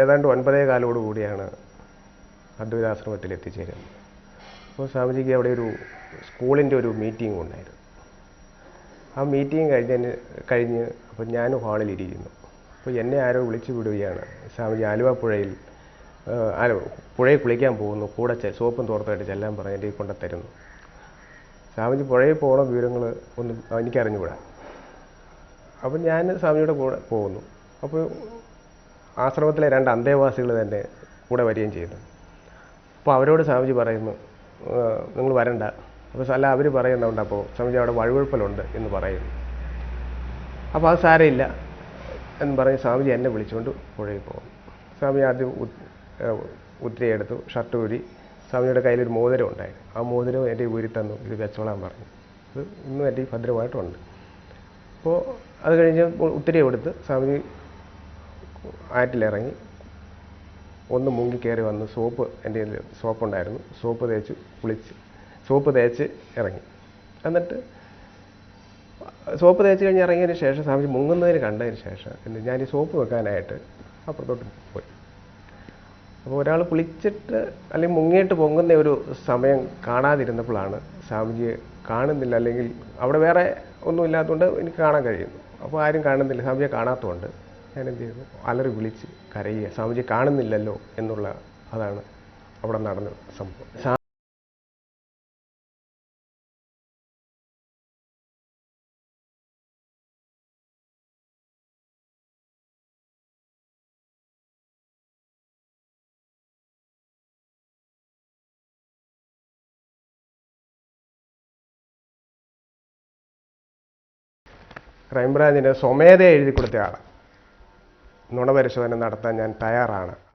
ഏതാണ്ട് 9:15 കൂടിയാണ് അദ്വൈതാശ്രമത്തിൽ എത്തിച്ചേരുന്നത്. അപ്പോൾ സ്വാമിജിക്ക് അവിടെ ഒരു സ്കൂളിൻ്റെ ഒരു മീറ്റിംഗ് ഉണ്ടായിരുന്നു. ആ മീറ്റിംഗ് കഴിഞ്ഞ് അപ്പോൾ ഞാൻ ഹാളിലിരിക്കുന്നു. അപ്പോൾ എന്നെ ആരോ വിളിച്ചു വിടുകയാണ്. സ്വാമിജി ആലുവ പുഴയിൽ കുളിക്കാൻ പോകുന്നു, കൂടെ സോപ്പും തോർത്തായിട്ട് ചെല്ലാൻ പറഞ്ഞ് എൻ്റെ കൊണ്ട് തരുന്നു. സ്വാമിജി പുഴയിൽ പോകുന്ന വിവരങ്ങൾ ഒന്നും എനിക്കറിഞ്ഞുകൂടാ. അപ്പം ഞാൻ സ്വാമിജിയുടെ കൂടെ പോകുന്നു. അപ്പോൾ ആശ്രമത്തിലെ 2 അന്തേവാസികൾ തന്നെ കൂടെ വരികയും ചെയ്യുന്നു. അപ്പോൾ അവരോട് സ്വാമിജി പറയുന്നു, നിങ്ങൾ വരണ്ട. അപ്പോൾ അല്ല, അവർ പറയുന്നുണ്ട്. അപ്പോൾ സ്വാമിജി അവിടെ വഴുവഴുപ്പലുണ്ട് എന്ന് പറയുന്നു. അപ്പോൾ അത് സാരമില്ല എന്ന് പറഞ്ഞ് സ്വാമിജി എന്നെ വിളിച്ചുകൊണ്ട് പുഴയിൽ പോകുന്നു. സ്വാമി ആദ്യം ഉത്തിരിയെടുത്തു, ഷർട്ട് ഊരി. സ്വാമിജിയുടെ കയ്യിലൊരു മോതിരം ഉണ്ടായിരുന്നു. ആ മോതിരം എൻ്റെ ഊരി തന്നു, ഇത് വെച്ചോളാൻ പറഞ്ഞു. ഇത് ഇന്നും എൻ്റെ ഭദ്രമായിട്ടുണ്ട്. അപ്പോൾ അത് കഴിഞ്ഞ് ഉത്തിരി എടുത്ത് സ്വാമിജി ആറ്റിലിറങ്ങി ഒന്ന് മുങ്ങി കയറി വന്ന് എൻ്റെ കയ്യിൽ സോപ്പുണ്ടായിരുന്നു, സോപ്പ് തേച്ച് ഇറങ്ങി. എന്നിട്ട് സോപ്പ് തേച്ച് കഴിഞ്ഞ് ഇറങ്ങിയതിന് ശേഷം സ്വാമിജി മുങ്ങുന്നതിന് കണ്ടതിന് ശേഷം ഞാൻ ഈ സോപ്പ് വെക്കാനായിട്ട് അപ്പുറത്തോട്ട് പോയി. അപ്പോൾ ഒരാൾ കുളിച്ചിട്ട് അല്ലെങ്കിൽ മുങ്ങിയിട്ട് പൊങ്ങുന്ന ഒരു സമയം കാണാതിരുന്നപ്പോഴാണ് സ്വാമിജിയെ കാണുന്നില്ല, അല്ലെങ്കിൽ അവിടെ വേറെ ഒന്നും ഇല്ലാത്തതുകൊണ്ട് എനിക്ക് കാണാൻ കഴിയുന്നു. അപ്പോൾ ആരും കാണുന്നില്ല, സ്വാമിജിയെ കാണാത്തതുകൊണ്ട് ഞാൻ എന്ത് ചെയ്തു, അലറി വിളിച്ച് കരയുക, സ്വാമിജി കാണുന്നില്ലല്ലോ എന്നുള്ള. അതാണ് അവിടെ നടന്ന സംഭവം. ക്രൈംബ്രാഞ്ചിന് സ്വമേധയെ എഴുതി കൊടുത്തയാളാണ്. നുണപരിശോധന നടത്താൻ ഞാൻ തയ്യാറാണ്.